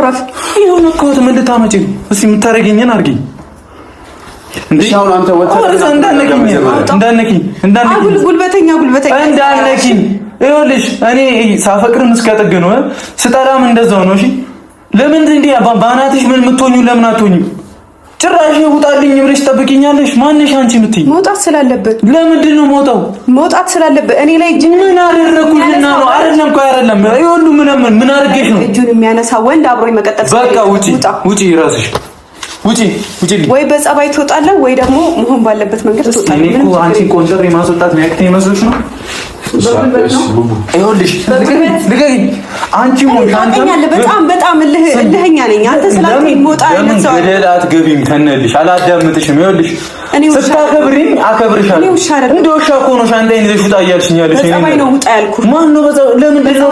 ረፍ። ይሁን እኮ ምን ልታመጪ ነው? እስኪ የምታረጊኝን አድርጊኝ። እንዴሻው አንተ ወጣ እንዳነኪኝ ጉልበተኛ እንዳነኪኝ። ይኸውልሽ እኔ ሳፈቅርም እስከ ጥግ ነው፣ ስጠላም እንደዛው ነው። እሺ ለምን እንዴ ባናትሽ ምን የምትሆኚው ለምን አትሆኚም? ጭራሽ ውጣልኝ ብለሽ ጠብቂኛለሽ። ማንሽ አንቺ የምትይኝ? መውጣት ስላለበት። ለምንድን ነው የምወጣው? መውጣት ስላለበት። እኔ ላይ እጅ ምን አደረኩኝና ነው? አይደለም እኮ አይደለም። ይሁሉ ምን አድርጌሽ ነው? እጁን የሚያነሳ ወንድ አብሮኝ መቀጠል። በቃ ውጪ ራስሽ ውጪ። ወይ በጸባይ ትወጣለህ ወይ ደግሞ መሆን ባለበት መንገድ ትወጣለህ። እኔ እኮ አንቺ ቆንጆ የማስወጣት የሚያክተኝ መስሎሽ ነው? ይኸውልሽ ልቀቂኝ። አንቺ በጣም እልህኛ ነኝ። አንተ ስላልከኝ ሞጣ አይነት ሰው ገደል አትገቢም። ከነልሽ አላዳምጥሽም። ይኸውልሽ ስታከብሪኝ አከብርሻለሁ። እንደ ውሻ እኮ ነው ሻንጣዬን ይዘሽ ውጣ እያልሽኝ ያለሽ። በጸባይ ነው ውጣ ያልኩህ። ማነው ለምንድን ነው?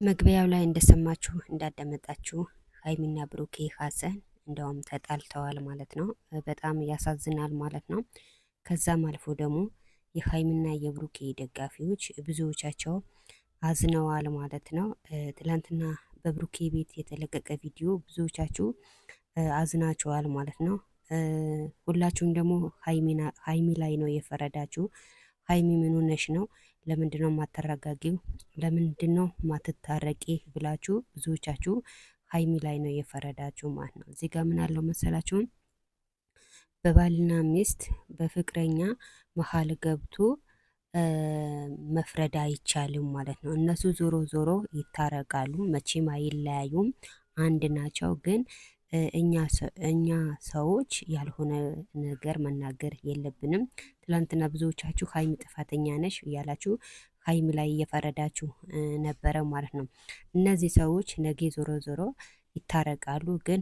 መግቢያው ላይ እንደሰማችሁ እንዳዳመጣችሁ ሀይሚና ብሩኬ ሀሰን እንደውም ተጣልተዋል ማለት ነው። በጣም ያሳዝናል ማለት ነው። ከዛም አልፎ ደግሞ የሀይሚና የብሩኬ ደጋፊዎች ብዙዎቻቸው አዝነዋል ማለት ነው። ትላንትና በብሩኬ ቤት የተለቀቀ ቪዲዮ ብዙዎቻችሁ አዝናቸዋል ማለት ነው። ሁላችሁም ደግሞ ሀይሚ ላይ ነው የፈረዳችሁ። ሀይሚ ምን ሆነሽ ነው? ለምንድን ነው ማተረጋጊው? ለምንድን ነው ማትታረቂ ብላችሁ ብዙዎቻችሁ ሀይሚ ላይ ነው የፈረዳችሁ ማለት ነው። እዚህ ጋር ምን አለው መሰላችሁም? በባልና ሚስት በፍቅረኛ መሀል ገብቶ መፍረድ አይቻልም ማለት ነው። እነሱ ዞሮ ዞሮ ይታረቃሉ፣ መቼም አይለያዩም፣ አንድ ናቸው። ግን እኛ ሰዎች ያልሆነ ነገር መናገር የለብንም። ትላንትና ብዙዎቻችሁ ሀይሚ ጥፋተኛ ነሽ እያላችሁ ሀይሚ ላይ እየፈረዳችሁ ነበረ ማለት ነው። እነዚህ ሰዎች ነገ ዞሮ ዞሮ ይታረቃሉ። ግን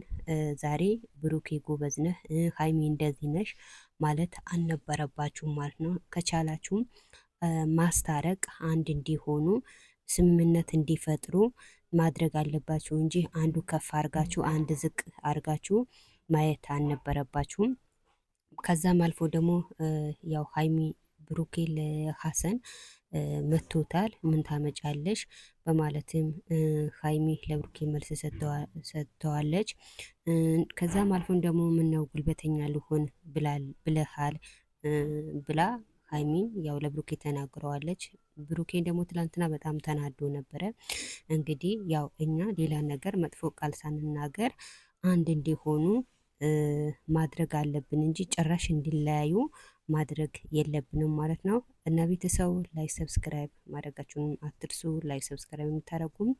ዛሬ ብሩኬ ጎበዝ ነህ፣ ሀይሚ እንደዚህ ነሽ ማለት አልነበረባችሁም ማለት ነው። ከቻላችሁም ማስታረቅ፣ አንድ እንዲሆኑ፣ ስምምነት እንዲፈጥሩ ማድረግ አለባችሁ እንጂ አንዱ ከፍ አርጋችሁ አንድ ዝቅ አርጋችሁ ማየት አልነበረባችሁም። ከዛም አልፎ ደግሞ ያው ሀይሚ ብሩኬ ለሀሰን መቶታል። ምን ታመጫለሽ በማለትም ሀይሚ ለብሩኬ መልስ ሰጥተዋለች። ከዛም አልፎን ደግሞ ምነው ጉልበተኛ ልሆን ብለሃል ብላ ሀይሚን ያው ለብሩኬ ተናግረዋለች። ብሩኬን ደግሞ ትላንትና በጣም ተናዶ ነበረ። እንግዲህ ያው እኛ ሌላ ነገር መጥፎ ቃል ሳንናገር አንድ እንዲሆኑ ማድረግ አለብን እንጂ ጭራሽ እንዲለያዩ ማድረግ የለብንም ማለት ነው። እና ቤተሰቡ ላይክ ሰብስክራይብ ማድረጋችሁን አትርሱ። ላይክ ሰብስክራይብ የምታደርጉም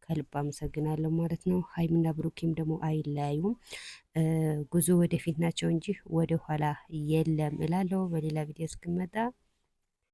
ከልብ አመሰግናለሁ ማለት ነው። ሀይሚና ብሩኬም ደግሞ አይለያዩም፣ ጉዞ ወደፊት ናቸው እንጂ ወደ ኋላ የለም እላለሁ። በሌላ ቪዲዮ እስክመጣ